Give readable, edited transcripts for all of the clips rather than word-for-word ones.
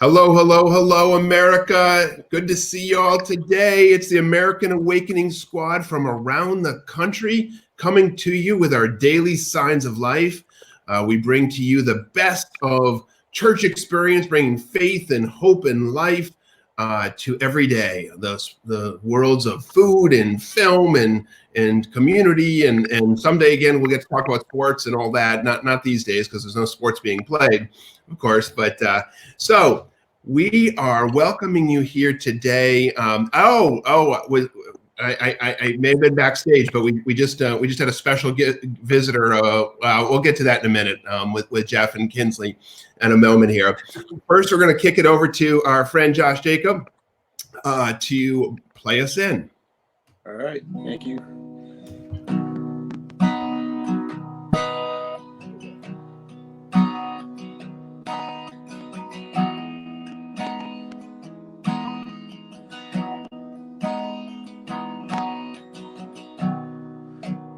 Hello, hello, hello, America. Good to see you all today. It's the American Awakening Squad from around the country coming to you with our daily signs of life. We bring to you the best of church experience, bringing faith and hope and life to every day. The worlds of food and film and community, and someday again we'll get to talk about sports and all that. Not these days because there's no sports being played, of course. But so we are welcoming you here today. I may have been backstage, but we just had a special visitor. We'll get to that in a minute with Jeff and Kinsley in a moment here. First, we're going to kick it over to our friend Josh Jacob to play us in. All right, thank you.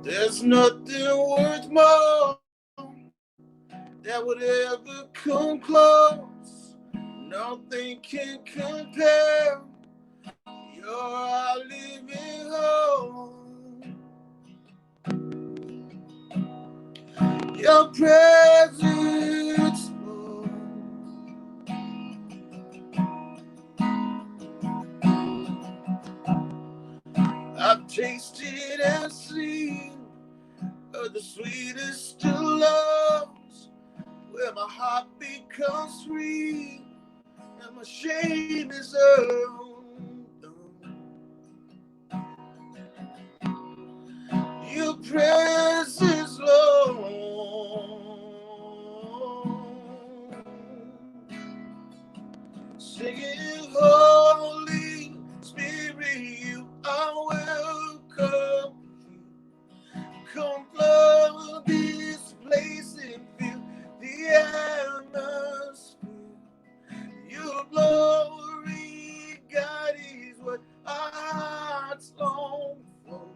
There's nothing worth more that would ever come close. Nothing can compare. You're our living hope. Your presence, Lord. I've tasted and seen of the sweetest of loves, where my heart becomes free and my shame is undone. Your presence, Lord. Singing, Holy Spirit, you are welcome. Come flood this place and fill the atmosphere. Your glory, God, is what our hearts long for.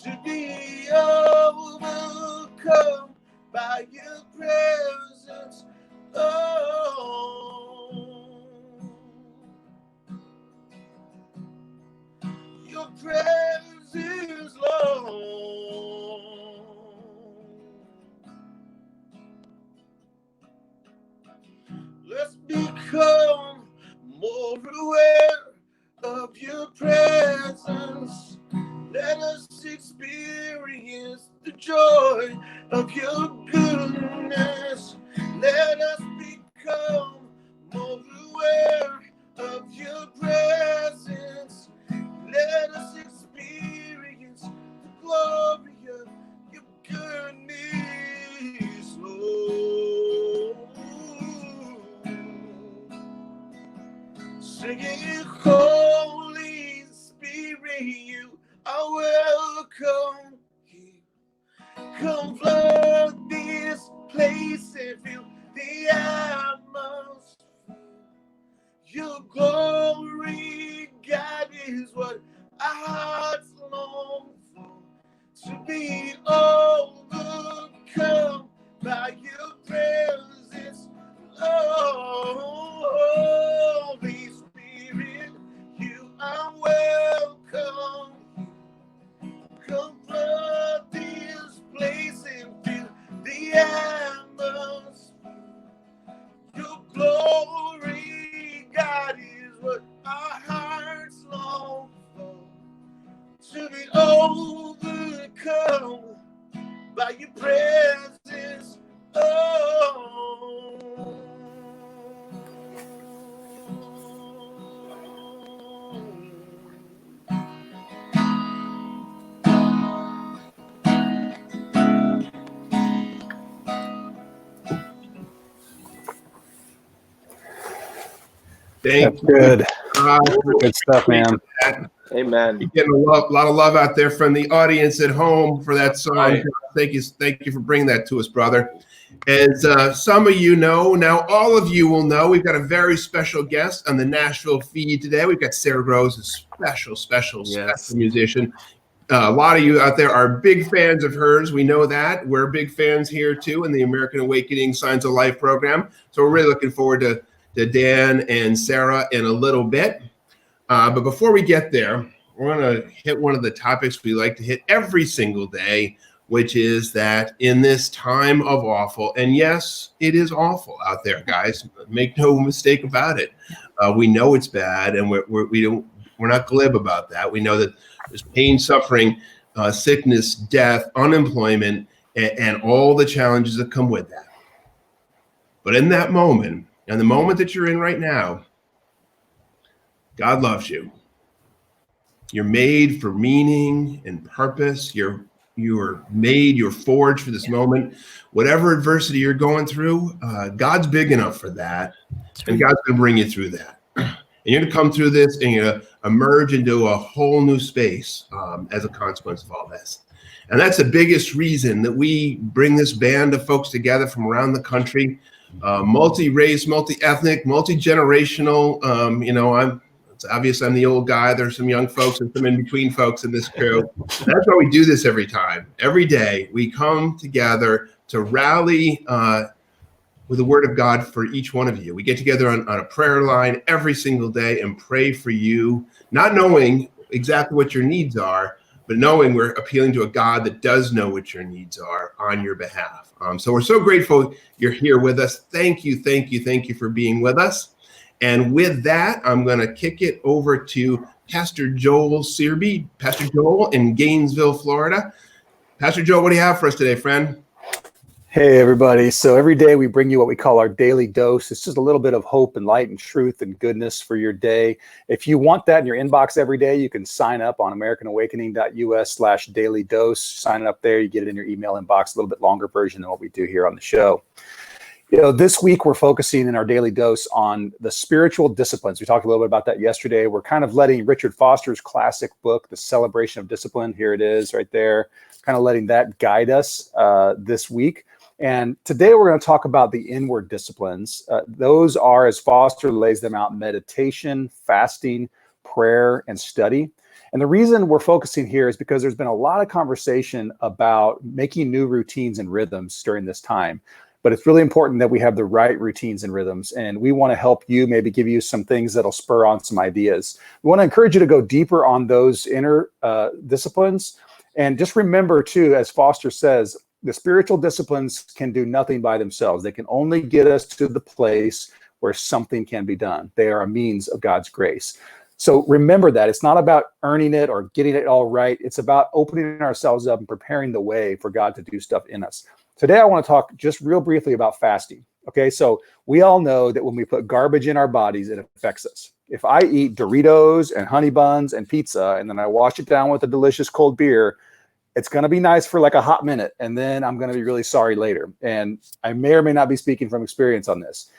To be overcome by your presence, oh. Your presence, Lord. Let's become more aware of your presence. Let us experience the joy of your goodness. Let us become more aware of your presence. Let us experience the glory of your goodness, Lord. Singing, Holy Spirit, you are welcome here. Come flood this place and fill the atmosphere. Your glory, God, is what our hearts long for. To be overcome by your presence, Holy Spirit, you are welcome. Come flood this place and fill the atmosphere. Your glory, God, is what our hearts long for. To be overcome by your presence, oh. Thank That's good. you. Good stuff, man. Amen. You're getting a lot of love out there from the audience at home for that song. Right. Thank you for bringing that to us, brother. As some of you know, now all of you will know, we've got a very special guest on the Nashville feed today. We've got Sara Groves, a special musician. A lot of you out there are big fans of hers. We know that. We're big fans here too in the American Awakening Signs of Life program. So we're really looking forward to to Dan and Sara in a little bit. But before we get there, we're going to hit one of the topics we like to hit every single day, which is that in this time of awful, and yes, it is awful out there, guys. Make no mistake about it. We know it's bad, and we're not glib about that. We know that there's pain, suffering, sickness, death, unemployment, and all the challenges that come with that. But in that moment, and the moment that you're in right now, God loves you. You're made for meaning and purpose. You're forged for this moment. Whatever adversity you're going through, God's big enough for that. And God's going to bring you through that. And you're going to come through this and you're going to emerge into a whole new space as a consequence of all this. And that's the biggest reason that we bring this band of folks together from around the country, multi-race, multi-ethnic, multi-generational. It's obvious I'm the old guy. There's some young folks and some in-between folks in this crew. That's why we do this every time. Every day we come together to rally with the word of God for each one of you. We get together on a prayer line every single day and pray for you, not knowing exactly what your needs are, but knowing we're appealing to a God that does know what your needs are on your behalf. So we're so grateful you're here with us. Thank you for being with us. And with that, I'm going to kick it over to Pastor Joel Searby. Pastor Joel in Gainesville, Florida. Pastor Joel, what do you have for us today, friend? Hey, everybody. So every day we bring you what we call our daily dose. It's just a little bit of hope and light and truth and goodness for your day. If you want that in your inbox every day, you can sign up on AmericanAwakening.us/daily dose. Sign up there. You get it in your email inbox, a little bit longer version than what we do here on the show. This week we're focusing in our daily dose on the spiritual disciplines. We talked a little bit about that yesterday. We're kind of letting Richard Foster's classic book, The Celebration of Discipline, here it is right there, kind of letting that guide us this week. And today we're going to talk about the inward disciplines. Those are, as Foster lays them out, meditation, fasting, prayer, and study. And the reason we're focusing here is because there's been a lot of conversation about making new routines and rhythms during this time. But it's really important that we have the right routines and rhythms. And we want to help you, maybe give you some things that'll spur on some ideas. We want to encourage you to go deeper on those inner disciplines. And just remember, too, as Foster says, the spiritual disciplines can do nothing by themselves. They can only get us to the place where something can be done. They are a means of God's grace. So remember that. It's not about earning it or getting it all right. It's about opening ourselves up and preparing the way for God to do stuff in us. Today, I want to talk just real briefly about fasting. Okay, so we all know that when we put garbage in our bodies, it affects us. If I eat Doritos and honeybuns and pizza, and then I wash it down with a delicious cold beer, it's going to be nice for like a hot minute, and then I'm going to be really sorry later. And I may or may not be speaking from experience on this.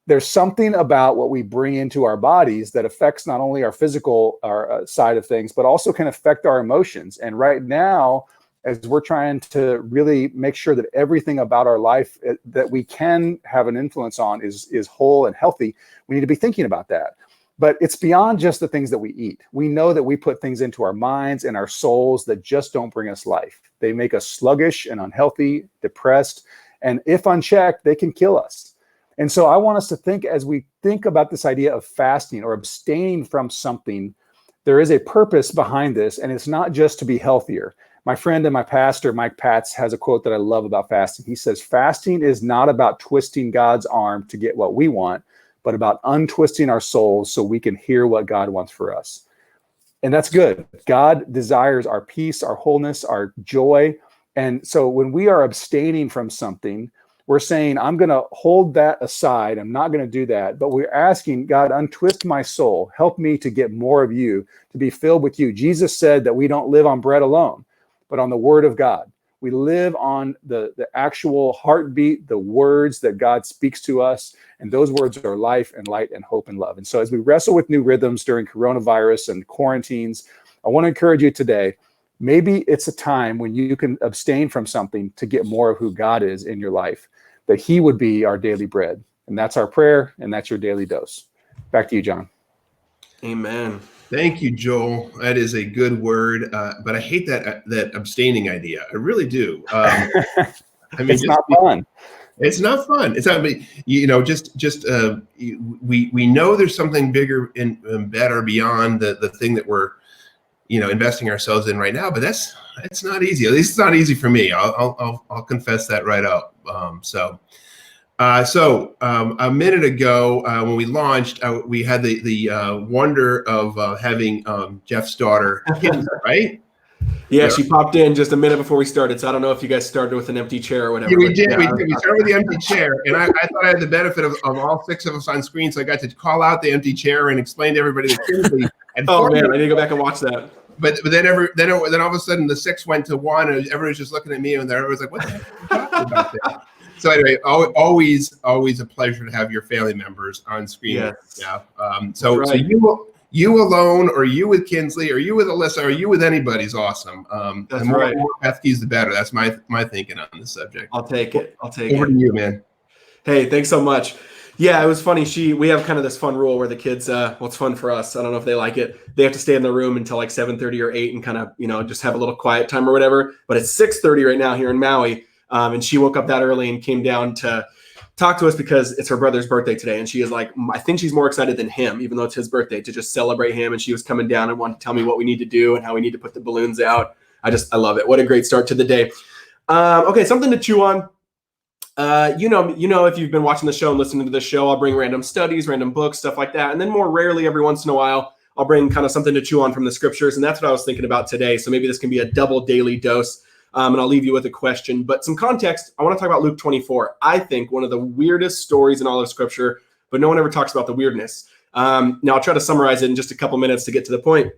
There's something about what we bring into our bodies that affects not only our physical side of things, but also can affect our emotions. And right now, as we're trying to really make sure that everything about our life that we can have an influence on is whole and healthy, we need to be thinking about that. But it's beyond just the things that we eat. We know that we put things into our minds and our souls that just don't bring us life. They make us sluggish and unhealthy, depressed, and if unchecked, they can kill us. And so I want us to think, as we think about this idea of fasting or abstaining from something, there is a purpose behind this, and it's not just to be healthier. My friend and my pastor, Mike Patz, has a quote that I love about fasting. He says, fasting is not about twisting God's arm to get what we want, but about untwisting our souls so we can hear what God wants for us. And that's good. God desires our peace, our wholeness, our joy. And so when we are abstaining from something, we're saying, I'm going to hold that aside. I'm not going to do that. But we're asking, God, untwist my soul. Help me to get more of you, to be filled with you. Jesus said that we don't live on bread alone, but on the word of God. We live on the actual heartbeat, the words that God speaks to us. And those words are life and light and hope and love. And so as we wrestle with new rhythms during coronavirus and quarantines, I want to encourage you today, maybe it's a time when you can abstain from something to get more of who God is in your life, that he would be our daily bread. And that's our prayer, and that's your daily dose. Back to you, John. Amen. Thank you, Joel. That is a good word, but I hate that abstaining idea. I really do. I mean, it's not fun. It's not fun. It's not, we know there's something bigger and better beyond the thing that we're, investing ourselves in right now, but it's not easy. At least it's not easy for me. I'll confess that right out. So a minute ago, when we launched, we had the wonder of having Jeff's daughter, right? Yeah, she popped in just a minute before we started, so I don't know if you guys started with an empty chair or whatever. Yeah, we did. We started with the empty chair, and I thought I had the benefit of all 6 of us on screen, so I got to call out the empty chair and explain to everybody that Kinsley. Oh man, I need to go back and watch that. But then all of a sudden the 6 went to 1, and everyone's just looking at me, and everyone's like, "What the heck are you talking about there?" So anyway, always a pleasure to have your family members on screen. Yes. Yeah. So you alone, or you with Kinsley, or you with Alyssa, or you with anybody is awesome. That's the more right. Beth keys, the better. That's my thinking on this subject. I'll take it. Over to you, man. Hey, thanks so much. Yeah, it was funny. We have kind of this fun rule where the kids, it's fun for us. I don't know if they like it. They have to stay in the room until like 7:30 or 8 and kind of, just have a little quiet time or whatever. But it's 6:30 right now here in Maui. And she woke up that early and came down to talk to us because it's her brother's birthday today. And she is like, I think she's more excited than him, even though it's his birthday, to just celebrate him. And she was coming down and wanted to tell me what we need to do and how we need to put the balloons out. I love it. What a great start to the day. Okay, something to chew on. If you've been watching the show and listening to the show, I'll bring random studies, random books, stuff like that. And then more rarely, every once in a while, I'll bring kind of something to chew on from the scriptures. And that's what I was thinking about today. So maybe this can be a double daily dose. And I'll leave you with a question. But some context, I want to talk about Luke 24. I think one of the weirdest stories in all of scripture, but no one ever talks about the weirdness. Now I'll try to summarize it in just a couple minutes to get to the point.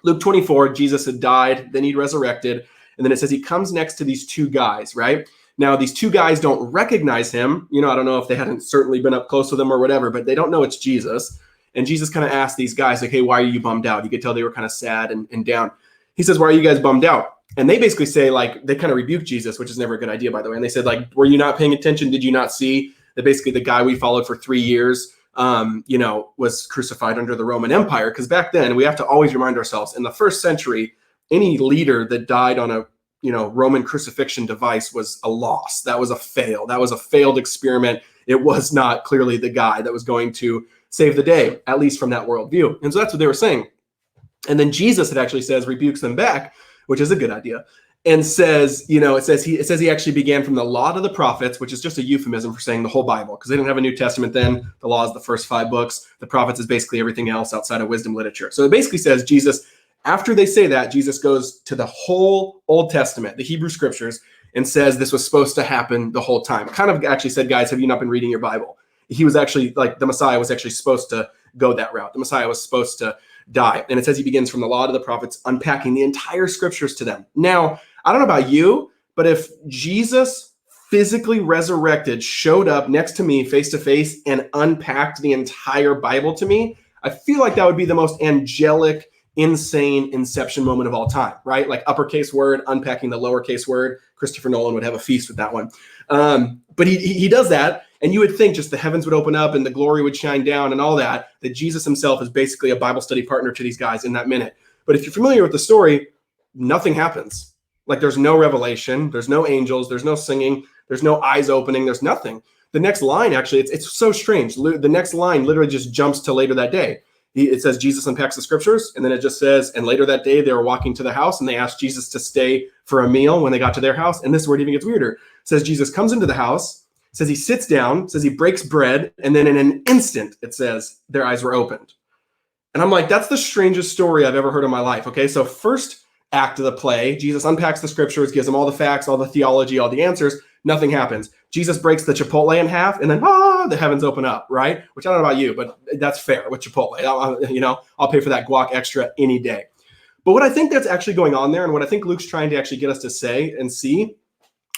Luke 24, Jesus had died, then he resurrected. And then it says he comes next to these 2 guys, right? Now, these 2 guys don't recognize him. I don't know if they hadn't certainly been up close with him or whatever, but they don't know it's Jesus. And Jesus kind of asked these guys, like, hey, why are you bummed out? You could tell they were kind of sad and down. He says, why are you guys bummed out? And they basically say, like, they kind of rebuke Jesus, which is never a good idea, by the way. And they said, like, were you not paying attention? Did you not see that basically the guy we followed for 3 years, was crucified under the Roman Empire? Because back then, we have to always remind ourselves, in the first century, any leader that died on a Roman crucifixion device was a loss. That was a fail. That was a failed experiment. It was not clearly the guy that was going to save the day, at least from that worldview. And so that's what they were saying. And then Jesus, it actually says, rebukes them back, which is a good idea, and says, it says he actually began from the law to the prophets, which is just a euphemism for saying the whole Bible, because they didn't have a New Testament then. The law is the first 5 books. The prophets is basically everything else outside of wisdom literature. So it basically says Jesus, after they say that, Jesus goes to the whole Old Testament, the Hebrew scriptures, and says this was supposed to happen the whole time. Kind of actually said, guys, have you not been reading your Bible? He was actually, like, the Messiah was actually supposed to go that route. The Messiah was supposed to die. And it says he begins from the law to the prophets, unpacking the entire scriptures to them. Now, I don't know about you, but if Jesus physically resurrected, showed up next to me face to face and unpacked the entire Bible to me, I feel like that would be the most angelic, insane inception moment of all time, right? Like uppercase word, unpacking the lowercase word. Christopher Nolan would have a feast with that one. But he does that. And you would think just the heavens would open up and the glory would shine down and all that Jesus himself is basically a Bible study partner to these guys in that minute. But if you're familiar with the story, nothing happens. Like there's no revelation, there's no angels, there's no singing, there's no eyes opening, there's nothing. The next line, actually, it's so strange. The next line literally just jumps to later that day. It says Jesus unpacks the scriptures, and then it just says, and later that day they were walking to the house and they asked Jesus to stay for a meal when they got to their house. And this is where it even gets weirder. It says Jesus comes into the house, says he sits down, says he breaks bread, and then in an instant, it says their eyes were opened. And I'm like, that's the strangest story I've ever heard in my life. Okay, so first act of the play, Jesus unpacks the scriptures, gives them all the facts, all the theology, all the answers. Nothing happens. Jesus breaks the Chipotle in half, and then the heavens open up, right? Which I don't know about you, but that's fair with Chipotle. I'll pay for that guac extra any day. But what I think that's actually going on there, and what I think Luke's trying to actually get us to say and see,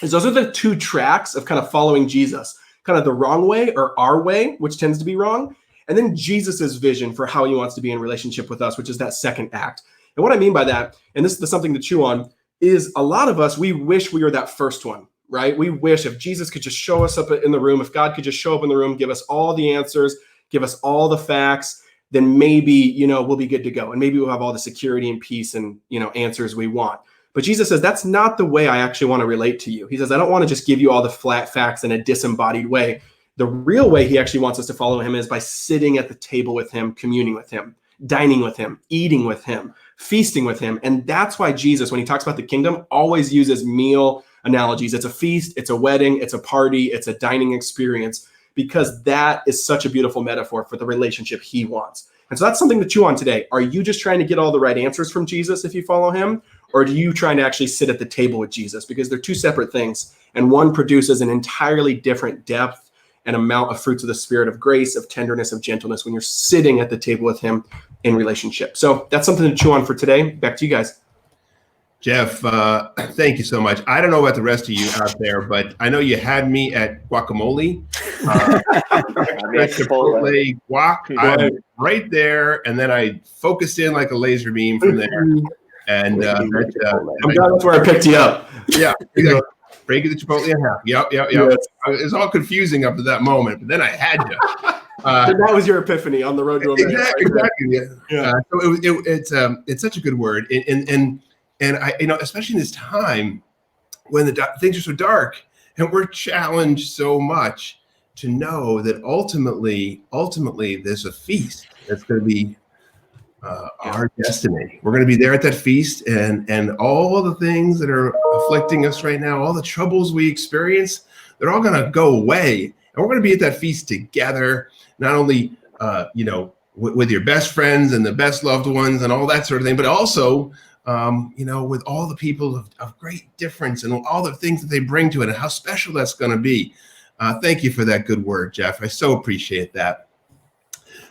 is those are the two tracks of kind of following Jesus, kind of the wrong way or our way, which tends to be wrong, and then Jesus's vision for how he wants to be in relationship with us, which is that second act. And what I mean by that, and this is something to chew on, is a lot of us, we wish we were that first one, right? We wish if Jesus could just show us up in the room, if God could just show up in the room, give us all the answers, give us all the facts, then maybe, we'll be good to go. And maybe we'll have all the security and peace and, answers we want. But Jesus says, that's not the way I actually want to relate to you. He says, I don't want to just give you all the flat facts in a disembodied way. The real way he actually wants us to follow him is by sitting at the table with him, communing with him, dining with him, eating with him, feasting with him. And that's why Jesus, when he talks about the kingdom, always uses meal analogies. It's a feast, it's a wedding, it's a party, it's a dining experience, because that is such a beautiful metaphor for the relationship he wants. And so that's something to chew on today. Are you just trying to get all the right answers from Jesus if you follow him? Or are you trying to actually sit at the table with Jesus? Because they're two separate things. And one produces an entirely different depth and amount of fruits of the Spirit, of grace, of tenderness, of gentleness, when you're sitting at the table with him in relationship. So that's something to chew on for today. Back to you guys. Jeff, thank you so much. I don't know about the rest of you out there, but I know you had me at guacamole. Chipotle guac. I'm right there, and then I focused in like a laser beam from there. And I'm glad that's where I picked you up. Yeah, exactly. Breaking the Chipotle in half. Yep. Yes. It's all confusing up to that moment, but then I had to. That was your epiphany on the road to America. Exactly. Yeah. So it's such a good word, and I, especially in this time when things are so dark and we're challenged so much to know that ultimately there's a feast that's going to be our destiny. We're going to be there at that feast, and all the things that are afflicting us right now, all the troubles we experience, they're all going to go away, and we're going to be at that feast together. Not only with your best friends and the best loved ones and all that sort of thing, but also with all the people of great difference and all the things that they bring to it, and how special that's going to be. Thank you for that good word, Jeff. I so appreciate that.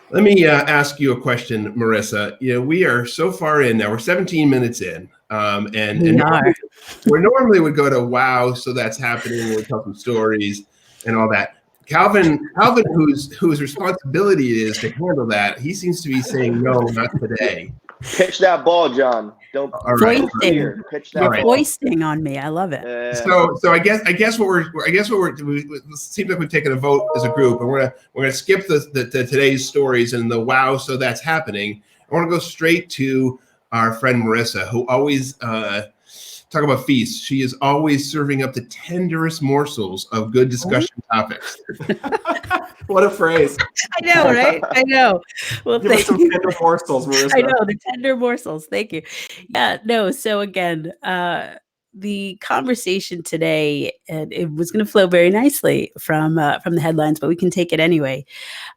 Let me ask you a question, Marisa. We are so far in now. We're 17 minutes in, and we normally would go to wow, so that's happening. We'll tell some stories and all that. Calvin, whose responsibility it is to handle that, he seems to be saying no, not today. Pitch that ball, John. Don't foisting. Pitch that ball. Foisting on me. I love it. So I guess what it seems like we've taken a vote as a group, and we're gonna skip the today's stories and the wow, so that's happening. I want to go straight to our friend Marisa, who always talk about feasts. She is always serving up the tenderest morsels of good discussion topics. What a phrase. I know, right? I know. Well, give us some tender morsels, Marisa. I know, the tender morsels. Thank you. Yeah, no. So again, the conversation today, and it was going to flow very nicely from the headlines, but we can take it anyway.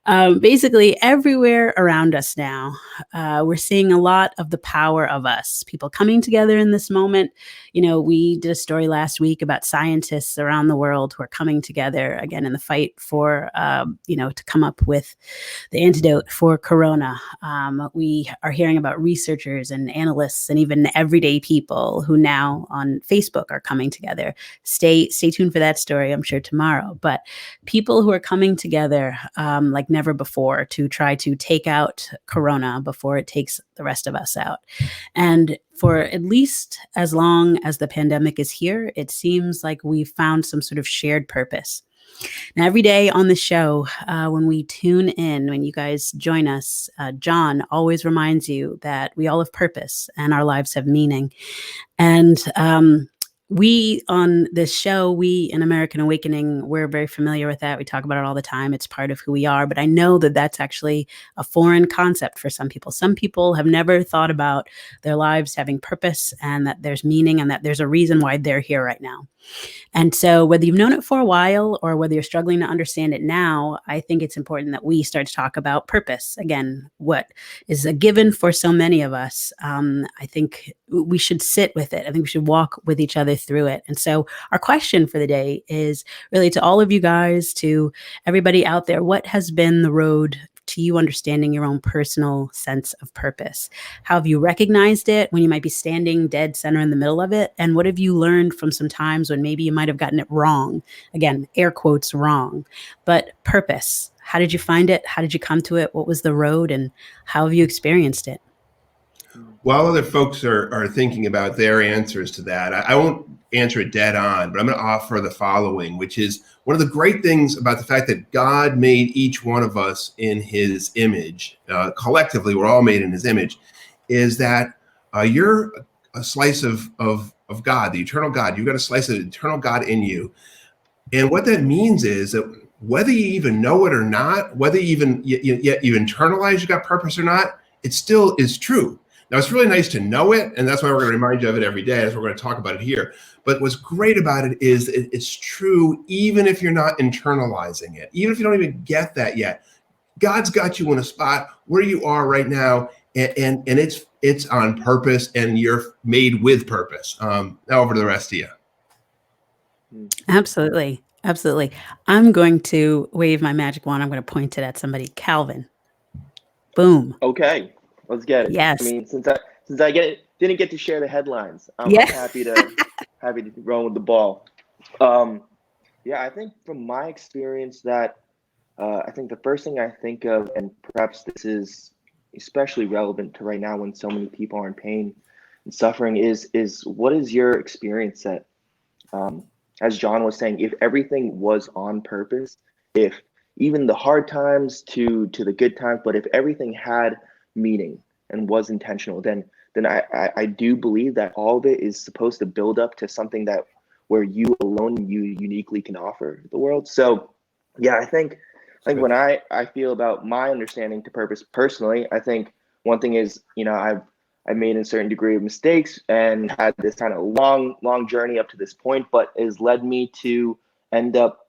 Basically, everywhere around us now, we're seeing a lot of the power of us, people coming together in this moment. We did a story last week about scientists around the world who are coming together again in the fight for, to come up with the antidote for Corona. We are hearing about researchers and analysts and even everyday people who now on Facebook are coming together. Stay tuned for that story, I'm sure, tomorrow. But people who are coming together like never before to try to take out Corona before it takes the rest of us out. And for at least as long as the pandemic is here, it seems like we've found some sort of shared purpose. Now, every day on the show, when we tune in, when you guys join us, John always reminds you that we all have purpose and our lives have meaning. And we on this show, we in American Awakening, we're very familiar with that. We talk about it all the time. It's part of who we are. But I know that that's actually a foreign concept for some people. Some people have never thought about their lives having purpose and that there's meaning and that there's a reason why they're here right now. And so whether you've known it for a while or whether you're struggling to understand it now, I think it's important that we start to talk about purpose. Again, what is a given for so many of us. I think we should sit with it. I think we should walk with each other through it. And so our question for the day is really to all of you guys, to everybody out there, what has been the road to you understanding your own personal sense of purpose? How have you recognized it when you might be standing dead center in the middle of it? And what have you learned from some times when maybe you might have gotten it wrong? Again, air quotes, wrong. But purpose, how did you find it? How did you come to it? What was the road? And how have you experienced it? While other folks are thinking about their answers to that, I won't answer it dead on, but I'm going to offer the following, which is one of the great things about the fact that God made each one of us in his image. Collectively, we're all made in his image, is that you're a slice of God, the eternal God. You've got a slice of eternal God in you. And what that means is that whether you even know it or not, whether you even you internalize you got purpose or not, it still is true. Now, it's really nice to know it, and that's why we're going to remind you of it every day as we're going to talk about it here. But what's great about it is it's true even if you're not internalizing it, even if you don't even get that yet. God's got you in a spot where you are right now, and it's on purpose, and you're made with purpose. Now over to the rest of you. Absolutely. Absolutely. I'm going to wave my magic wand. I'm going to point it at somebody. Calvin. Boom. Okay, let's get it. Yes. I mean, since I didn't get to share the headlines, I'm happy to run with the ball. Yeah, I think from my experience that I think the first thing I think of, and perhaps this is especially relevant to right now when so many people are in pain and suffering, is what is your experience set? As John was saying, if everything was on purpose, if even the hard times to the good times, but if everything had meaning and was intentional, then I do believe that all of it is supposed to build up to something that where you alone, you uniquely can offer the world. So yeah, I think when I feel about my understanding to purpose personally, I think one thing is, I've made a certain degree of mistakes and had this kind of long journey up to this point, but has led me to end up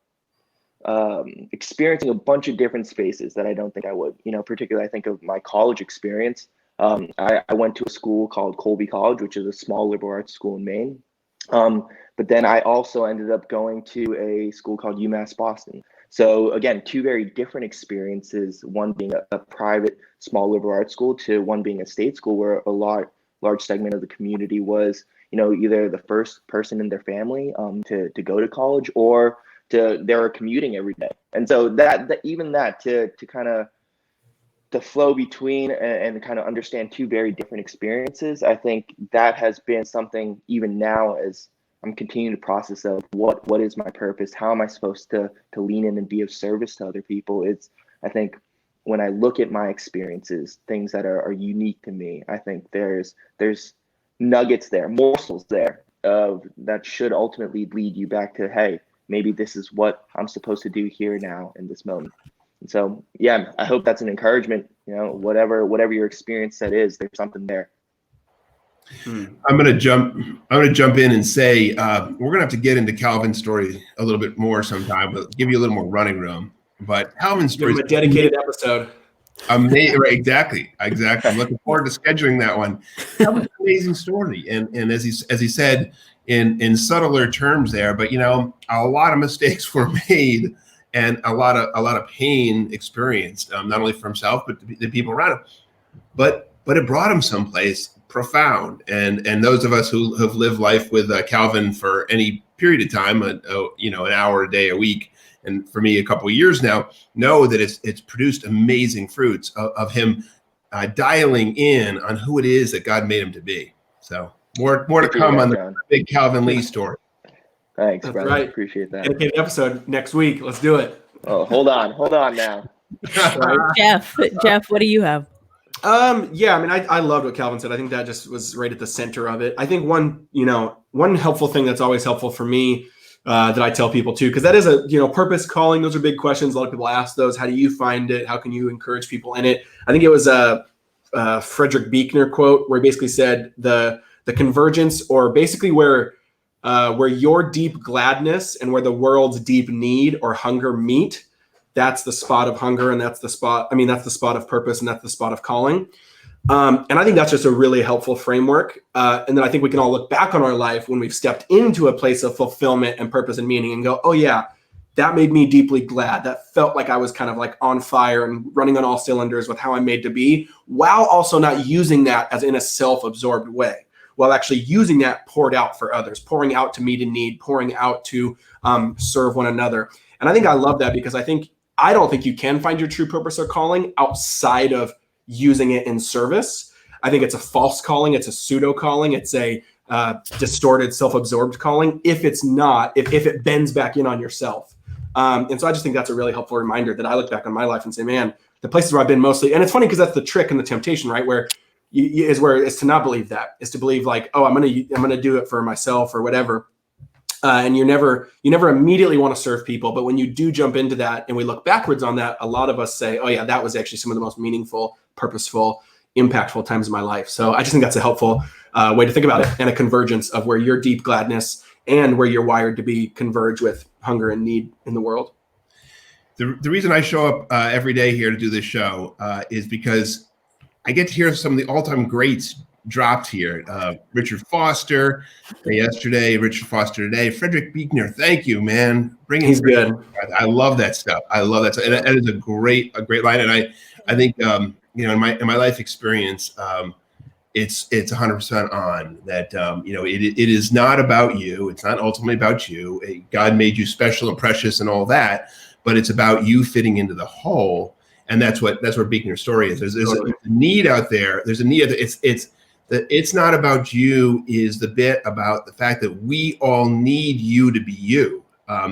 experiencing a bunch of different spaces that I don't think I would. Particularly I think of my college experience. I went to a school called Colby College, which is a small liberal arts school in Maine. But then I also ended up going to a school called UMass Boston. So again, two very different experiences, one being a private small liberal arts school to one being a state school where a large segment of the community was, either the first person in their family to go to college or they were commuting every day. And so that to kind of the flow between and kind of understand two very different experiences, I think that has been something even now as I'm continuing to process of what is my purpose? How am I supposed to lean in and be of service to other people? I think when I look at my experiences, things that are unique to me, I think there's nuggets there, morsels there that should ultimately lead you back to, hey, maybe this is what I'm supposed to do here now in this moment. And so, yeah, I hope that's an encouragement, whatever your experience set is, there's something there. I'm gonna jump in and say we're gonna have to get into Calvin's story a little bit more sometime, but give you a little more running room. But Calvin's story is a dedicated episode. Amazing, right? Exactly. I'm looking forward to scheduling that one. That was an amazing story, and as he said in subtler terms there, but a lot of mistakes were made and a lot of pain experienced, not only for himself but the people around him. But it brought him someplace profound, and those of us who have lived life with Calvin for any period of time, an hour a day, a week, and for me a couple of years now, know that it's produced amazing fruits of him dialing in on who it is that God made him to be. So more to come on the big Calvin Lee story. Thanks, That's brother. right. Appreciate that. Dedicated episode next week. Let's do it. Oh, hold on now. Jeff, what do you have? Yeah, I mean, I loved what Calvin said. I think that just was right at the center of it. I think one helpful thing that's always helpful for me that I tell people too, because that is a, purpose, calling. Those are big questions. A lot of people ask those. How do you find it? How can you encourage people in it? I think it was a Frederick Buechner quote where he basically said the convergence, or basically where your deep gladness and where the world's deep need or hunger meet, that's the spot of hunger, and that's the spot of purpose, and that's the spot of calling. And I think that's just a really helpful framework. And then I think we can all look back on our life when we've stepped into a place of fulfillment and purpose and meaning and go, oh yeah, that made me deeply glad. That felt like I was kind of like on fire and running on all cylinders with how I'm made to be, while also not using that as in a self-absorbed way, while actually using that poured out for others, pouring out to meet a need, pouring out to serve one another. And I think I love that, because I don't think you can find your true purpose or calling outside of using it in service. I think it's a false calling. It's a pseudo calling. It's a distorted, self-absorbed calling if it bends back in on yourself. And so I just think that's a really helpful reminder that I look back on my life and say, man, the places where I've been mostly, and it's funny because that's the trick and the temptation, right? Where is to not believe that, is to believe like, oh, I'm gonna do it for myself or whatever. And you never immediately want to serve people. But when you do jump into that and we look backwards on that, a lot of us say, oh yeah, that was actually some of the most meaningful, purposeful, impactful times of my life. So I just think that's a helpful way to think about it, and a convergence of where your deep gladness and where you're wired to be converge with hunger and need in the world. The reason I show up every day here to do this show is because I get to hear some of the all-time greats dropped here. Richard Foster yesterday, Richard Foster today, Frederick Buechner. Thank you, man. He's good. I love that stuff. I love that stuff. And that is a great line. And I think in my life experience, it's 100% on that. It is not about you. It's not ultimately about you. God made you special and precious and all that, but it's about you fitting into the whole. And that's what Buechner's story is. There's a need out there. There's a need. It's not about you is the bit about the fact that we all need you to be you,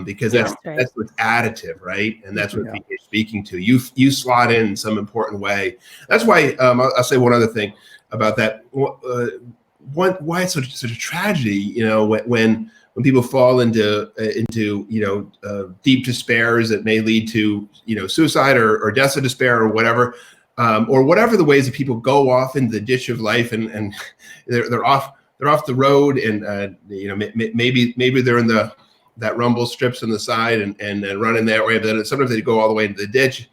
because that's what's additive, right? And that's what you're speaking to. You slot in some important way. That's why I'll say one other thing about that. Why it's such a tragedy, when people fall into deep despairs that may lead to suicide or deaths of despair or whatever. Or whatever the ways that people go off into the ditch of life and they're off the road, and maybe they're in that rumble strips on the side and running that way, but sometimes they go all the way into the ditch.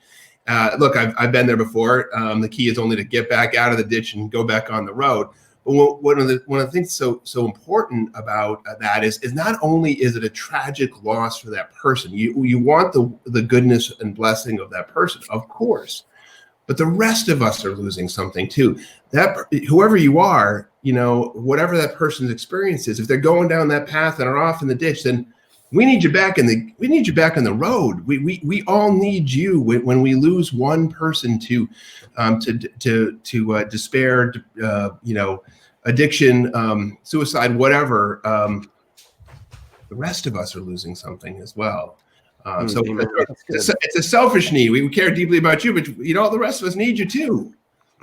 Look, I've been there before. The key is only to get back out of the ditch and go back on the road. But one of the things so important about that is not only is it a tragic loss for that person, you want the goodness and blessing of that person, of course. But the rest of us are losing something too. That whoever you are, whatever that person's experience is, if they're going down that path and are off in the ditch, then we need you back on the road. We all need you when we lose one person to despair, addiction, suicide, whatever. The rest of us are losing something as well. So it's a selfish need. We care deeply about you, but the rest of us need you too.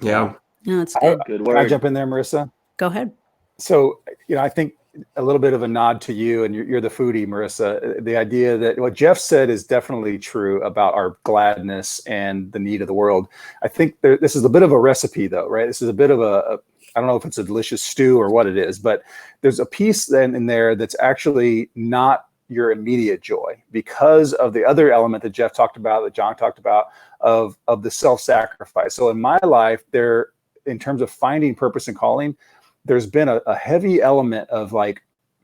Yeah. No, it's good. Good Can I word. jump in there, Marisa? Go ahead. So, I think a little bit of a nod to you, and you're the foodie, Marisa. The idea that what Jeff said is definitely true about our gladness and the need of the world. I think this is a bit of a recipe, though, right? This is a bit of I don't know if it's a delicious stew or what it is, but there's a piece then in there that's actually not your immediate joy, because of the other element that Jeff talked about, that John talked about, of the self-sacrifice. So in my life, in terms of finding purpose and calling, there's been a heavy element of like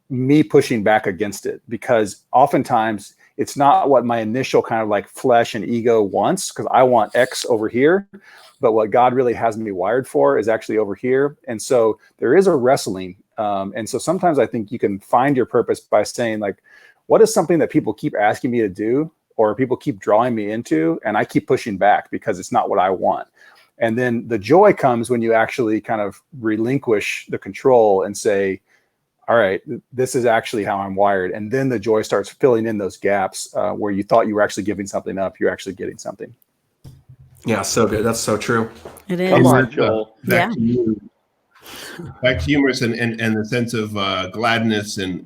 me pushing back against it, because oftentimes it's not what my initial kind of like flesh and ego wants, because I want X over here, but what God really has me wired for is actually over here. And so there is a wrestling. And so sometimes I think you can find your purpose by saying like, what is something that people keep asking me to do, or people keep drawing me into, and I keep pushing back because it's not what I want. And then the joy comes when you actually kind of relinquish the control and say, all right, this is actually how I'm wired. And then the joy starts filling in those gaps where you thought you were actually giving something up, you're actually getting something. Yeah, so good. That's so true. It is. Come on, Joel. Back to you, Marisa, and the sense of gladness and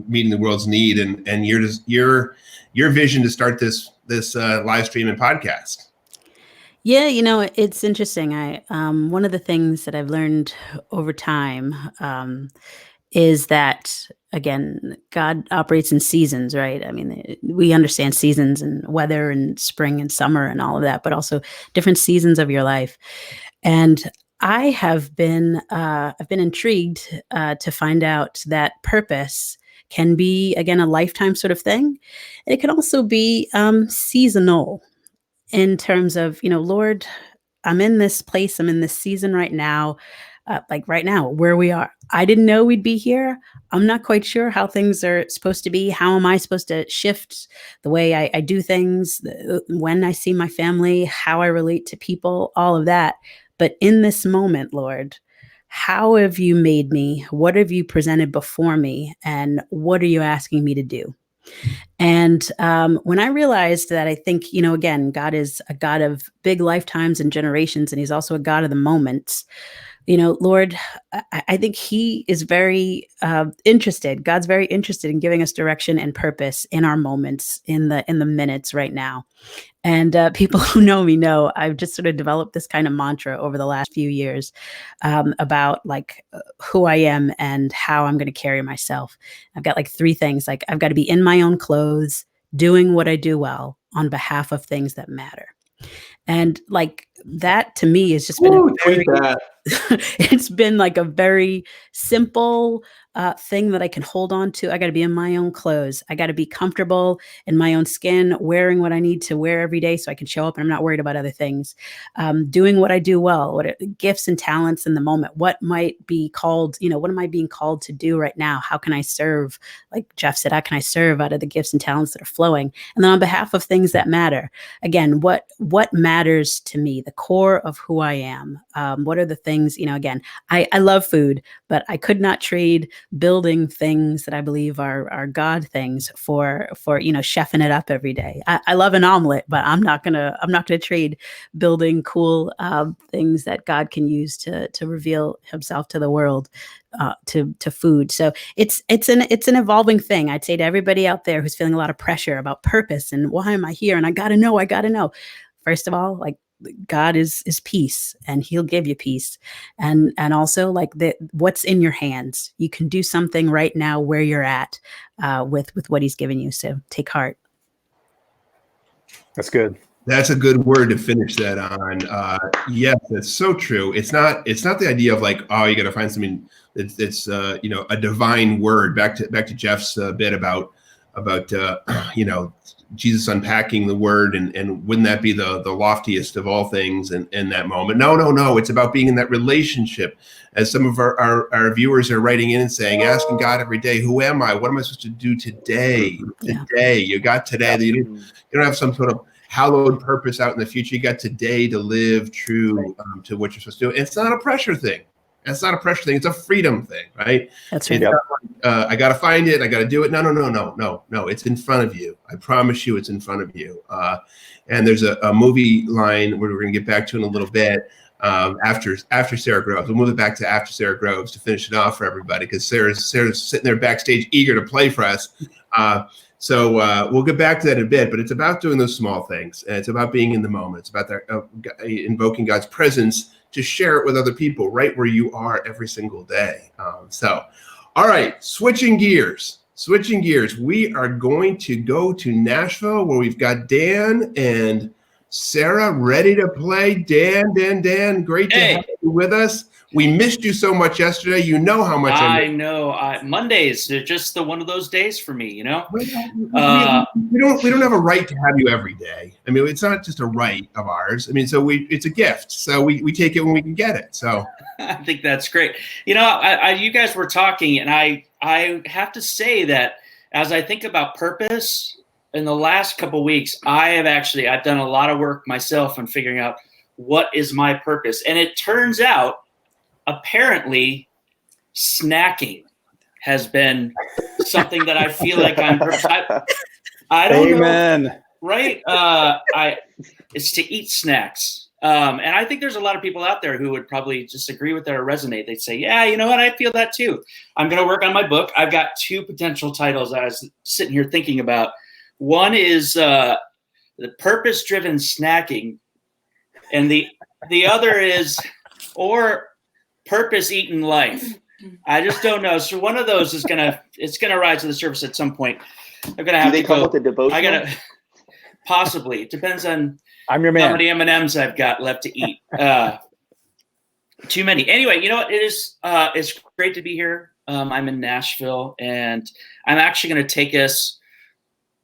meeting the world's need, and your vision to start this live stream and podcast. Yeah, it's interesting. One of the things that I've learned over time is that, again, God operates in seasons, right? I mean, we understand seasons and weather and spring and summer and all of that, but also different seasons of your life. And I have been I've been intrigued to find out that purpose can be, again, a lifetime sort of thing. It can also be seasonal, in terms of, Lord, I'm in this place, I'm in this season right now, like right now where we are. I didn't know we'd be here. I'm not quite sure how things are supposed to be. How am I supposed to shift the way I do things, when I see my family, how I relate to people, all of that. But in this moment, Lord, how have you made me? What have you presented before me? And what are you asking me to do? And when I realized that, I think, again, God is a God of big lifetimes and generations, and he's also a God of the moments. Lord, I think he is very interested. God's very interested in giving us direction and purpose in our moments, in the minutes right now. And people who know me know I've just sort of developed this kind of mantra over the last few years about who I am and how I'm going to carry myself. I've got like 3 things. Like, I've got to be in my own clothes, doing what I do well on behalf of things that matter. And like that to me has just been tweet that. it's been like a very simple thing that I can hold on to. I got to be in my own clothes. I got to be comfortable in my own skin, wearing what I need to wear every day so I can show up and I'm not worried about other things. Doing what I do well, what are gifts and talents in the moment. What might be called, what am I being called to do right now? How can I serve? Like Jeff said, how can I serve out of the gifts and talents that are flowing? And then on behalf of things that matter, again, what matters to me, the core of who I am. What are the things, again, I love food, but I could not trade building things that I believe are God things for chefing it up every day. I love an omelet, but I'm not gonna trade building cool things that God can use to reveal himself to the world, to food. So it's an evolving thing. I'd say to everybody out there who's feeling a lot of pressure about purpose and why am I here? And I gotta know. First of all, like, God is peace, and he'll give you peace. And also, like, what's in your hands. You can do something right now where you're at with what he's given you. So take heart. That's good. That's a good word to finish that on. Yes, that's so true. It's not the idea of like, oh, you got to find something that's a divine word. Back to Jeff's bit about Jesus unpacking the word, and wouldn't that be the loftiest of all things in that moment? No. It's about being in that relationship. As some of our viewers are writing in and saying, asking God every day, who am I? What am I supposed to do today? Yeah. Today, you got today. You don't have some sort of hallowed purpose out in the future. You got today to live true to what you're supposed to do. It's not a pressure thing. It's not a pressure thing. It's a freedom thing, right? That's right. It's not like, I got to find it. I got to do it. No. It's in front of you. I promise you it's in front of you. And there's a movie line where we're going to get back to in a little bit after Sara Groves. We'll move it back to after Sara Groves to finish it off for everybody, because Sarah's sitting there backstage eager to play for us. So we'll get back to that in a bit, but it's about doing those small things. And it's about being in the moment. It's about invoking God's presence to share it with other people right where you are every single day. All right, switching gears. We are going to go to Nashville, where we've got Dan and Sara ready to play. Dan, great to have you with us. We missed you so much yesterday. You know how much I know. Mondays are just one of those days for me, We don't have a right to have you every day. I mean, it's not just a right of ours. I mean, so it's a gift. So we take it when we can get it. So I think that's great. You guys were talking, and I have to say that as I think about purpose in the last couple of weeks, I've done a lot of work myself on figuring out what is my purpose. And it turns out, apparently, snacking has been something that I feel like I'm. I don't know, right? It's to eat snacks, and I think there's a lot of people out there who would probably just agree with that or resonate. They'd say, "Yeah, you know what? I feel that too." I'm going to work on my book. I've got 2 potential titles I was sitting here thinking about. One is the purpose-driven snacking, and the other is purpose eaten life. I just don't know. So one of those is gonna rise to the surface at some point. I'm gonna have to come go. with a devotional? I gotta possibly. It depends on I'm your man. how many M&Ms I've got left to eat. Too many. Anyway, it is. It's great to be here. I'm in Nashville, and I'm actually going to take us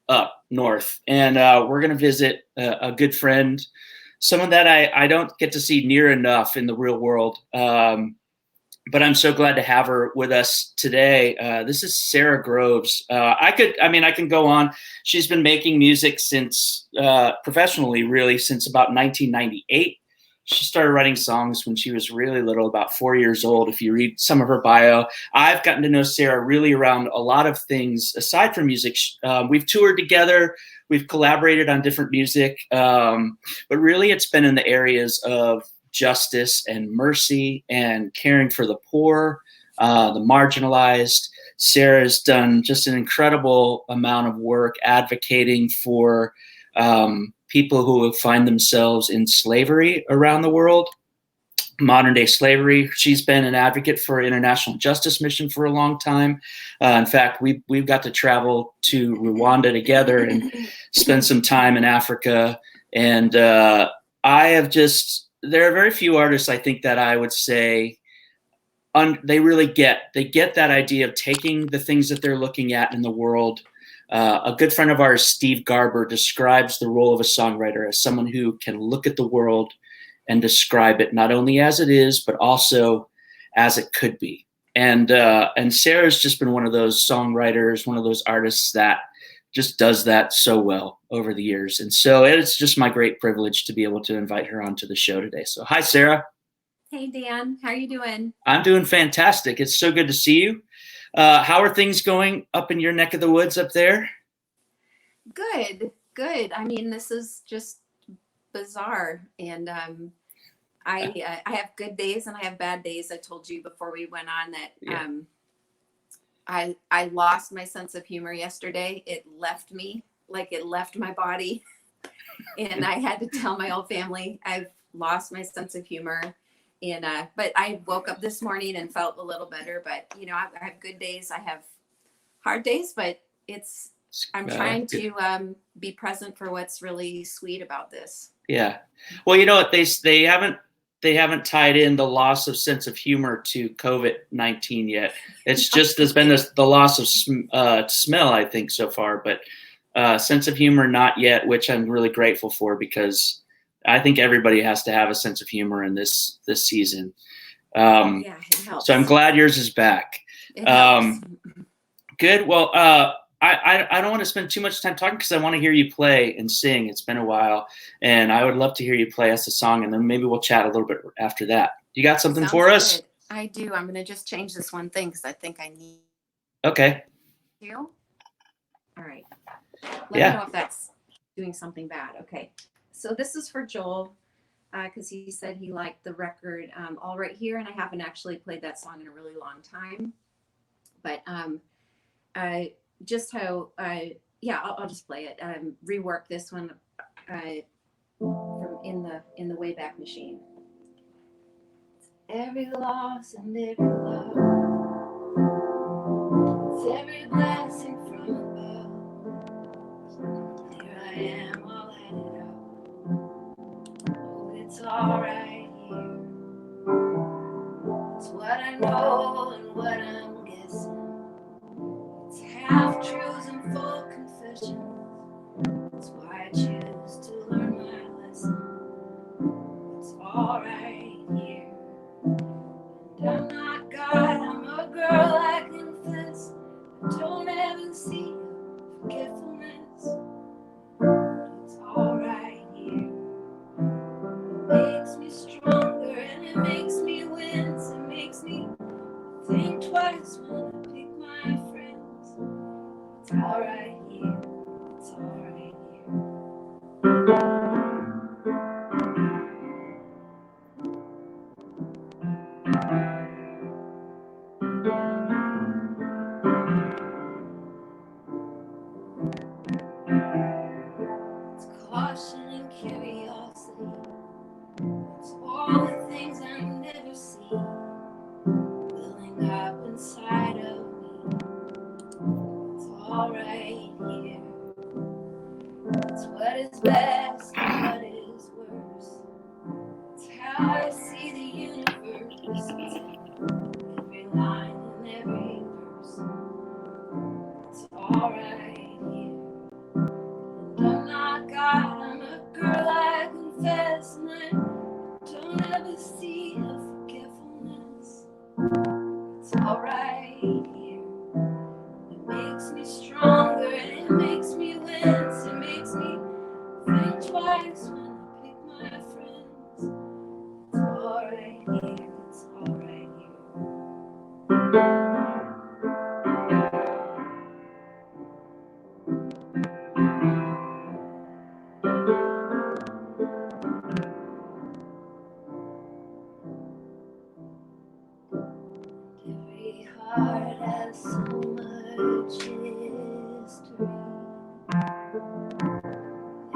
up north, and we're going to visit a good friend. Someone that I don't get to see near enough in the real world, but I'm so glad to have her with us today. This is Sara Groves. I can go on. She's been making music since professionally, really, since about 1998. She started writing songs when she was really little, about 4 years old. If you read some of her bio, I've gotten to know Sara really around a lot of things aside from music. We've toured together. We've collaborated on different music. But really it's been in the areas of justice and mercy and caring for the poor, the marginalized. Sara's done just an incredible amount of work advocating for people who find themselves in slavery around the world, modern day slavery. She's been an advocate for International Justice Mission for a long time. In fact, we've got to travel to Rwanda together and spend some time in Africa. And there are very few artists, I think, that I would say they really get that idea of taking the things that they're looking at in the world. A good friend of ours, Steve Garber, describes the role of a songwriter as someone who can look at the world and describe it not only as it is, but also as it could be. And Sara's just been one of those songwriters, one of those artists that just does that so well over the years. And so it's just my great privilege to be able to invite her onto the show today. So hi, Sara. Hey, Dan. How are you doing? I'm doing fantastic. It's so good to see you. How are things going up in your neck of the woods up there? Good. I mean, this is just bizarre. And I have good days and I have bad days. I told you before we went on that I lost my sense of humor yesterday. It left me, like it left my body. And I had to tell my whole family I've lost my sense of humor. And but I woke up this morning and felt a little better. But you know, I have good days. I have hard days, but I'm trying to be present for what's really sweet about this. Yeah. Well, you know what, they haven't tied in the loss of sense of humor to COVID-19 yet. It's just there's been the loss of smell, I think, so far, but sense of humor not yet, which I'm really grateful for, because I think everybody has to have a sense of humor in this season. Yeah, it helps. So I'm glad yours is back. It helps. Good. Well, I don't want to spend too much time talking because I want to hear you play and sing. It's been a while, and I would love to hear you play us a song, and then maybe we'll chat a little bit after that. You got something Sounds for us? good. I do. I'm going to just change this one thing because I think I need Okay. to. All right. Let me know if that's doing something bad. Okay. So this is for Joel because he said he liked the record All Right Here, and I haven't actually played that song in a really long time. But just how I'll just play it. Rework this one from in the Wayback Machine. It's every loss and every love. It's every blessing from above. Here I am, all added up. Oh, it's all right here. It's what I know and what I'm guessing. Half truths and full confessions. That's why I choose to learn my lesson. It's all right here. And I'm not God, I'm a girl, I confess. I don't ever see forgetfulness. It's all right here. It makes me stronger and it makes me wince. It makes me think twice when I pick my friends. It's all right here. It's all right here. It's caution and curiosity. It's all the things I never see welling up inside of me. It's all right here. It's what is best and what is worse. It's how I see the universe. It's every line and every verse. It's all right here. And I'm not God, I'm a girl, I confess. And I don't ever see her forgetfulness. It's all right here. It makes me stronger and it makes me wince. It makes me think twice when I pick my friends. Every heart has so much history.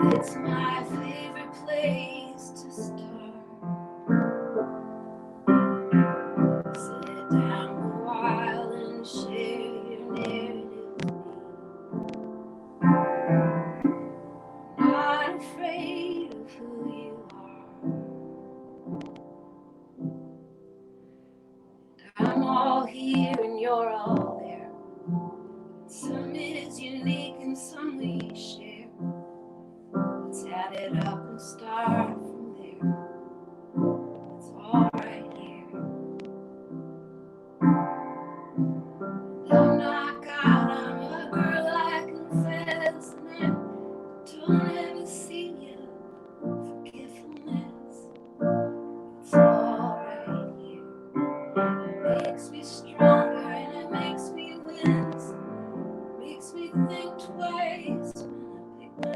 It's my favorite place to start. Sit down a while and share your narrative with me. Not afraid of who you are. I'm all here and you're all there. Some is unique and some we share. Let's add it up and start from there. It's all right here. I'm not God, I'm a girl, I confess, and I don't ever see you. Forgetfulness, it's all right here. It makes me stronger and it makes me wince. Makes me think twice when I pick my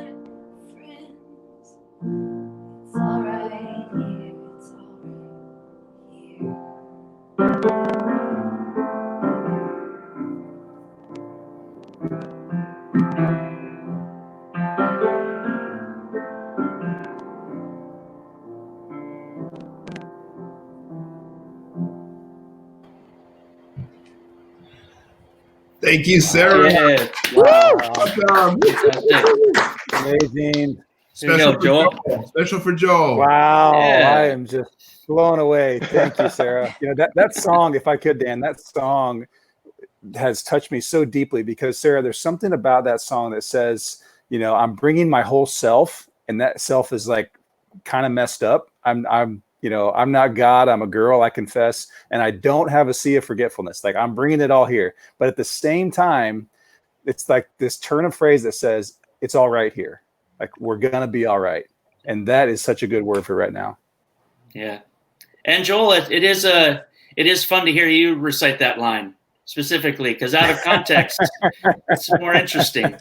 friends. It's all right here, it's all right here. Thank you, Sarah. Yeah. Wow. Welcome. Fantastic. Amazing. There you go, Joel. Special for Joel. Wow. Yeah. I am just blown away. Thank you, Sarah. You know, that song, if I could, Dan, that song has touched me so deeply because, Sarah, there's something about that song that says, you know, I'm bringing my whole self, and that self is like kind of messed up. I'm you know, I'm not God, I'm a girl, I confess, and I don't have a sea of forgetfulness. Like, I'm bringing it all here. But at the same time, it's like this turn of phrase that says, it's all right here. Like, we're going to be all right. And that is such a good word for right now. Yeah. And Joel, it is fun to hear you recite that line specifically, because out of context, it's more interesting.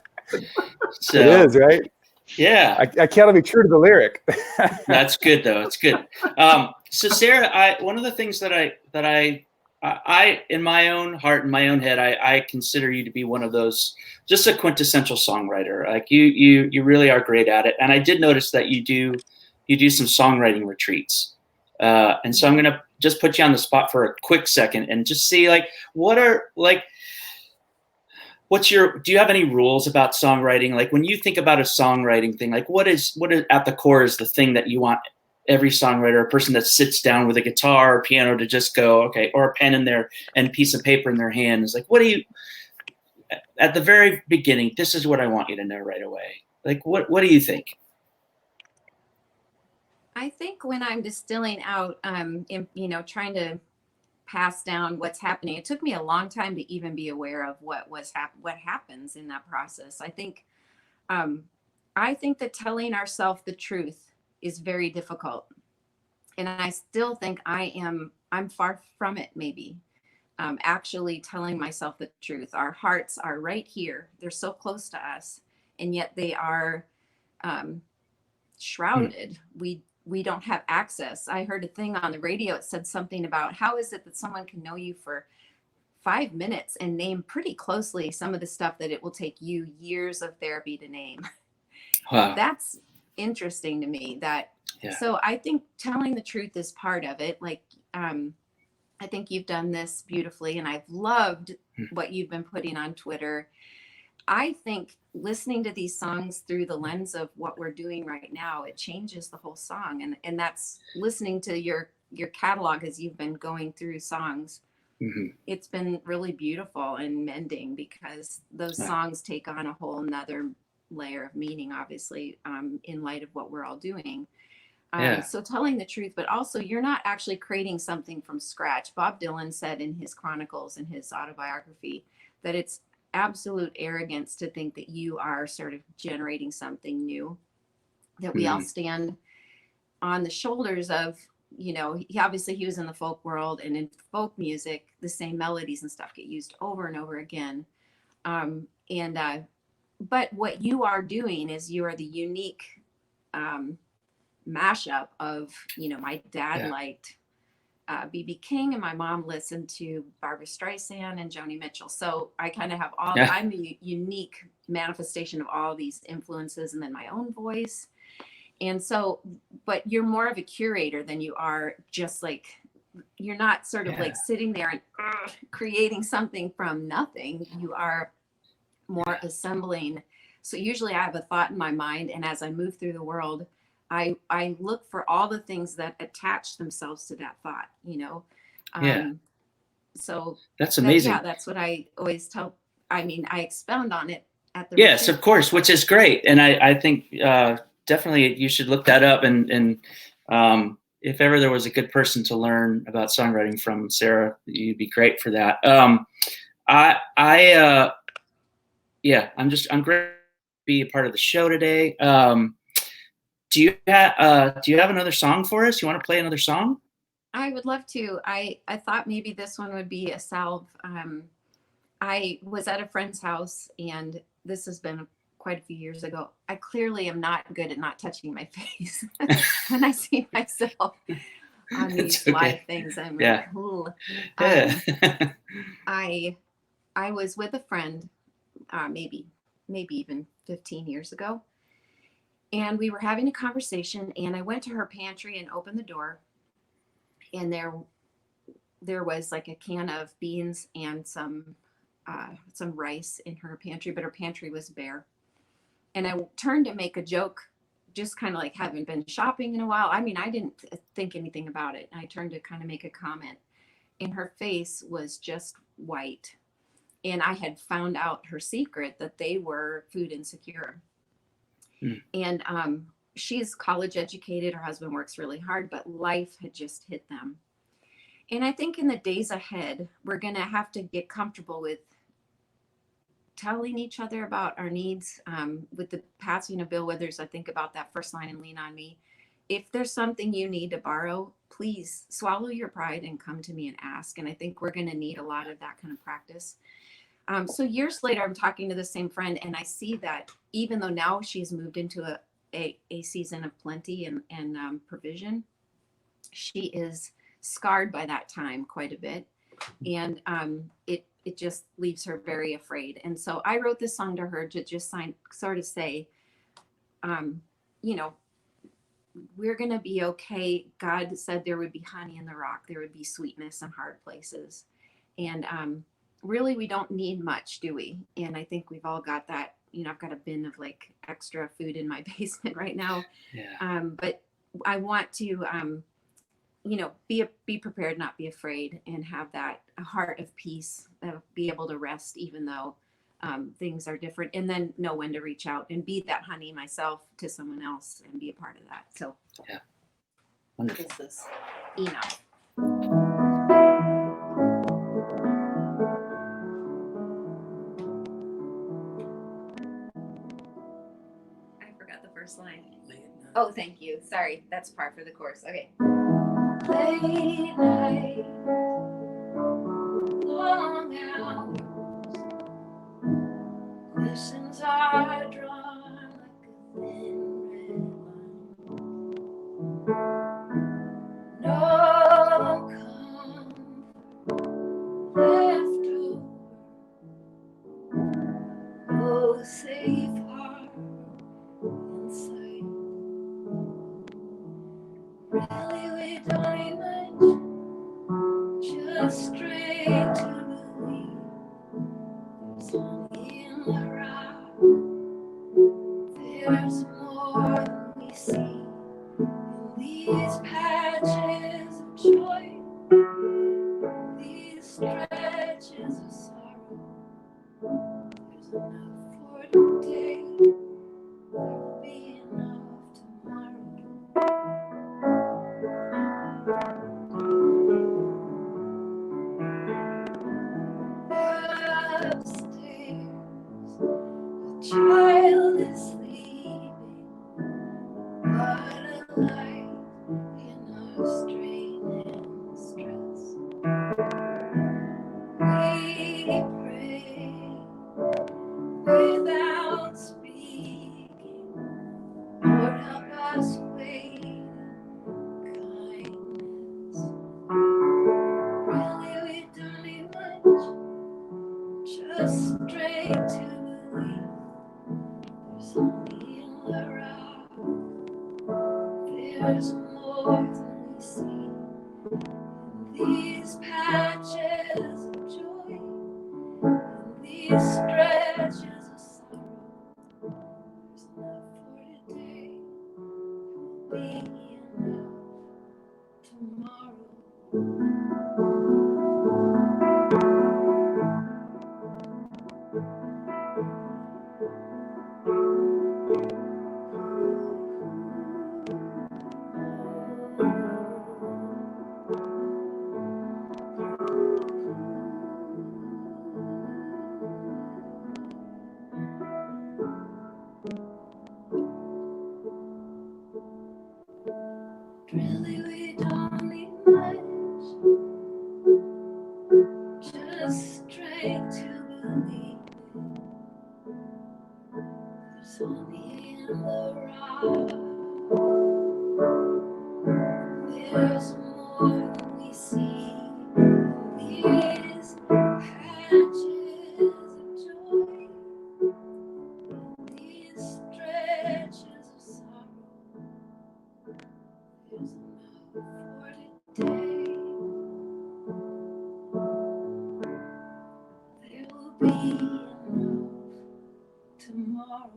So, It is, right? Yeah. I can't be true to the lyric. That's good, though. It's good. So, Sarah, one of the things that I in my own heart, in my own head, I consider you to be one of those, just a quintessential songwriter. Like you really are great at it. And I did notice that you do some songwriting retreats. And so I'm going to just put you on the spot for a quick second and just see, like, do you have any rules about songwriting? Like, when you think about a songwriting thing, like what is at the core is the thing that you want every songwriter, a person that sits down with a guitar or piano to just go, okay, or a pen in there and a piece of paper in their hand is like, what do you, at the very beginning, this is what I want you to know right away. Like, what do you think? I think when I'm distilling out, trying to pass down what's happening, it took me a long time to even be aware of what happens in that process. I think that telling ourselves the truth is very difficult, and I still think I'm far from it. Maybe actually telling myself the truth. Our hearts are right here; they're so close to us, and yet they are shrouded. We don't have access. I heard a thing on the radio. It said something about how is it that someone can know you for 5 minutes and name pretty closely some of the stuff that it will take you years of therapy to name. Wow. That's interesting to me. So I think telling the truth is part of it. Like, I think you've done this beautifully, and I've loved what you've been putting on Twitter. I think listening to these songs through the lens of what we're doing right now, it changes the whole song. And that's listening to your catalog as you've been going through songs. Mm-hmm. It's been really beautiful and mending, because those songs take on a whole nother layer of meaning, obviously, in light of what we're all doing. So telling the truth, but also you're not actually creating something from scratch. Bob Dylan said in his chronicles, in his autobiography, that it's absolute arrogance to think that you are sort of generating something new, that we all stand on the shoulders of he obviously he was in the folk world, and in folk music, the same melodies and stuff get used over and over again. But what you are doing is you are the unique mashup of, my dad liked B.B. King, and my mom listened to Barbra Streisand and Joni Mitchell. So I kind of have I'm a unique manifestation of all these influences, and then my own voice. And so, but you're more of a curator than you are just like, you're not sort of like sitting there and creating something from nothing. You are more assembling. So usually I have a thought in my mind, and as I move through the world, I look for all the things that attach themselves to that thought, So that's amazing. That's what I always tell. I mean, I expound on it at the Yes, retreat. of course, which is great. And I think definitely you should look that up. And if ever there was a good person to learn about songwriting from, Sara, you'd be great for that. I'm great to be a part of the show today. Do you have another song for us? You want to play another song? I would love to. I thought maybe this one would be a salve. I was at a friend's house, and this has been quite a few years ago. I clearly am not good at not touching my face when I see myself on these live things. I'm like, ooh. I was with a friend, maybe even 15 years ago, and we were having a conversation, and I went to her pantry and opened the door, and there was like a can of beans and some rice in her pantry, but her pantry was bare. And I turned to make a joke, just kind of like, haven't been shopping in a while. I mean, I didn't think anything about it. I turned to kind of make a comment, and her face was just white. And I had found out her secret, that they were food insecure. And she's college educated. Her husband works really hard, but life had just hit them. And I think in the days ahead, we're going to have to get comfortable with telling each other about our needs. With the passing of Bill Withers, I think about that first line in Lean on Me. If there's something you need to borrow, please swallow your pride and come to me and ask. And I think we're going to need a lot of that kind of practice. So years later, I'm talking to the same friend, and I see that even though now she's moved into a season of plenty and provision, she is scarred by that time quite a bit. And it just leaves her very afraid. And so I wrote this song to her to just sort of say, we're going to be okay. God said there would be honey in the rock. There would be sweetness in hard places. And really, we don't need much, do we? And I think we've all got that. I've got a bin of like extra food in my basement right now. Yeah. But I want to, be prepared, not be afraid, and have that heart of peace, be able to rest even though things are different, and then know when to reach out and be that honey myself to someone else and be a part of that. So yeah, wonderful. This is enough. I forgot the first line. Oh, thank you. Sorry, that's par for the course. Okay. Late night, long hours, questions are drawn like a thin red line. No comfort left over, no safe harbor in sight. Really, we don't need much, just straight to believe there's honey in the rock. There's more than we see in these patches of joy, these stretches of sorrow. There's enough for today, there'll be enough tomorrow. these patches of joy, and these stretches of sorrow. There's enough for today, will be enough tomorrow. Really, we don't need much, just strength to believe it. There's honey in the rock. There's more than we see. These patches of joy, these stretches of sorrow. There's enough for today. There will be enough tomorrow.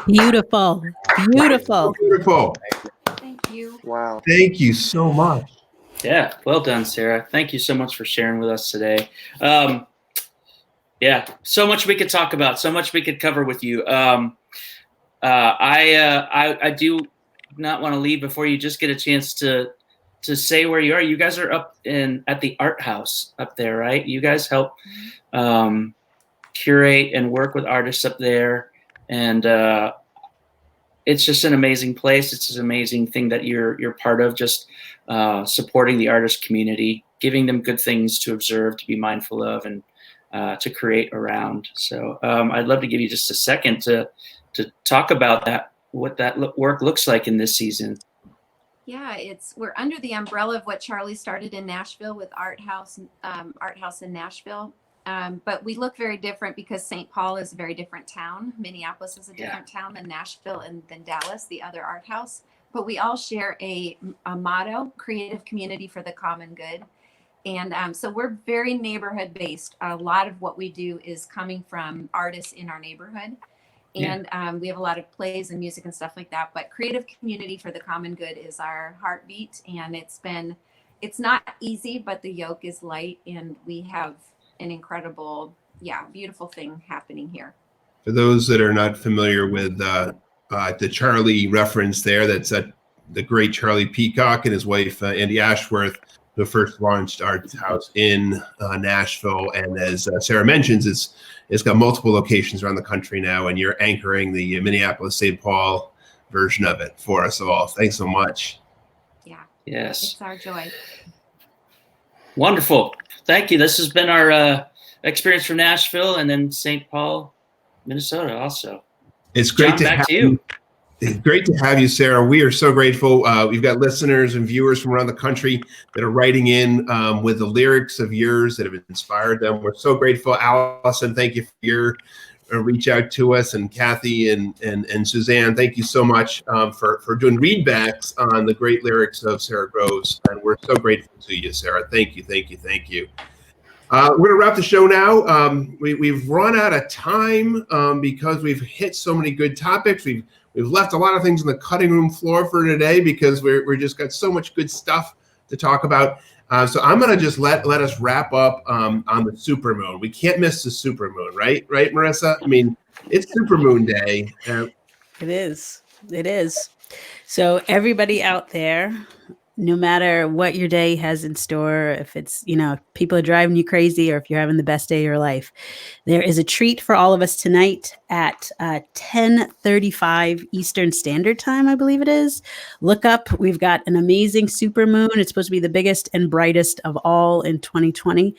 Beautiful. Beautiful. Beautiful. Thank you. Wow. Thank you so much. Yeah, well done, Sarah. Thank you so much for sharing with us today. Yeah, so much we could talk about, so much we could cover with you. I do not want to leave before you just get a chance to say where you are. You guys are up at the art house up there, right? You guys help curate and work with artists up there, and it's just an amazing place. It's an amazing thing that you're part of, just supporting the artist community, giving them good things to observe, to be mindful of, and to create around. So I'd love to give you just a second to talk about that, what that work looks like in this season. Yeah, we're under the umbrella of what Charlie started in Nashville with Art House in Nashville. But we look very different because St. Paul is a very different town. Minneapolis is a different town than Nashville and than Dallas, the other art house. But we all share a motto: creative community for the common good. And so we're very neighborhood based. A lot of what we do is coming from artists in our neighborhood. And we have a lot of plays and music and stuff like that. But creative community for the common good is our heartbeat. And it's not easy, but the yoke is light. And we have an incredible, beautiful thing happening here. For those that are not familiar with the Charlie reference there, that's the great Charlie Peacock and his wife, Andy Ashworth, who first launched Art House in Nashville. And as Sarah mentions, it's got multiple locations around the country now, and you're anchoring the Minneapolis-St. Paul version of it for us all. Thanks so much. Yeah. Yes. It's our joy. Wonderful. Thank you. This has been our experience from Nashville and then St. Paul, Minnesota also. It's great John, back to you. It's great to have you, Sarah. We are so grateful. We've got listeners and viewers from around the country that are writing in with the lyrics of yours that have inspired them. We're so grateful. Allison, thank you for your reach out to us, and Kathy and Suzanne, thank you so much for doing readbacks on the great lyrics of Sara Groves. And we're so grateful to you, Sarah. Thank you, thank you, thank you. We're going to wrap the show now. We've run out of time because we've hit so many good topics. We've left a lot of things on the cutting room floor for today because we're just got so much good stuff to talk about. So I'm going to just let us wrap up on the supermoon. We can't miss the supermoon, right? Right, Marisa? I mean, it's supermoon day. It is. So everybody out there, no matter what your day has in store, if it's, people are driving you crazy or if you're having the best day of your life, there is a treat for all of us tonight at 10:35 Eastern Standard Time, I believe it is. Look up, we've got an amazing supermoon. It's supposed to be the biggest and brightest of all in 2020.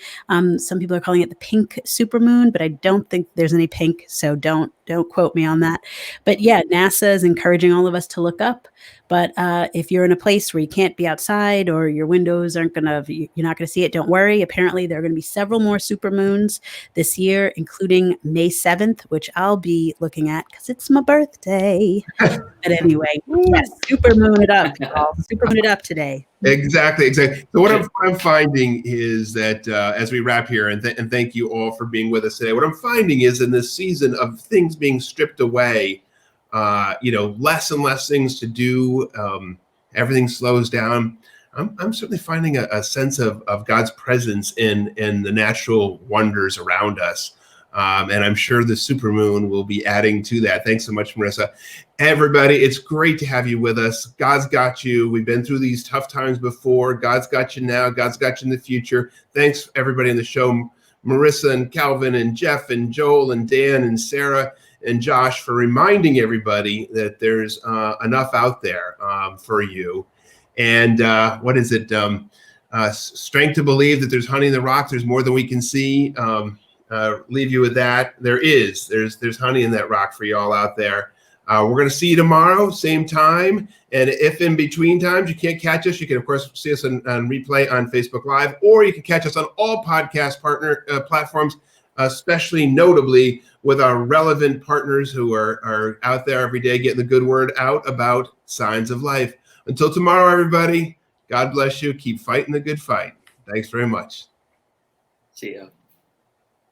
Some people are calling it the pink supermoon, but I don't think there's any pink, so don't quote me on that. But yeah, NASA is encouraging all of us to look up. But if you're in a place where you can't be outside or your windows you're not going to see it, don't worry. Apparently, there are going to be several more supermoons this year, including May 7th, which I'll be looking at because it's my birthday. But anyway, yes, supermoon it up, y'all. Supermoon it up today. Exactly. So what I'm finding is that as we wrap here, and thank you all for being with us today, what I'm finding is in this season of things being stripped away, less and less things to do, everything slows down. I'm certainly finding a sense of God's presence in the natural wonders around us. And I'm sure the supermoon will be adding to that. Thanks so much, Marisa. Everybody, it's great to have you with us. God's got you. We've been through these tough times before. God's got you now. God's got you in the future. Thanks, everybody in the show, Marisa and Calvin and Jeff and Joel and Dan and Sarah and Josh, for reminding everybody that there's enough out there for you. And what is it? Strength to believe that there's honey in the rock. There's more than we can see. Leave you with that. There's honey in that rock for you all out there. We're going to see you tomorrow, same time. And if in between times you can't catch us, you can, of course, see us on replay on Facebook Live, or you can catch us on all podcast partner platforms, especially notably with our relevant partners who are out there every day getting the good word out about signs of life. Until tomorrow, everybody, God bless you. Keep fighting the good fight. Thanks very much. See ya.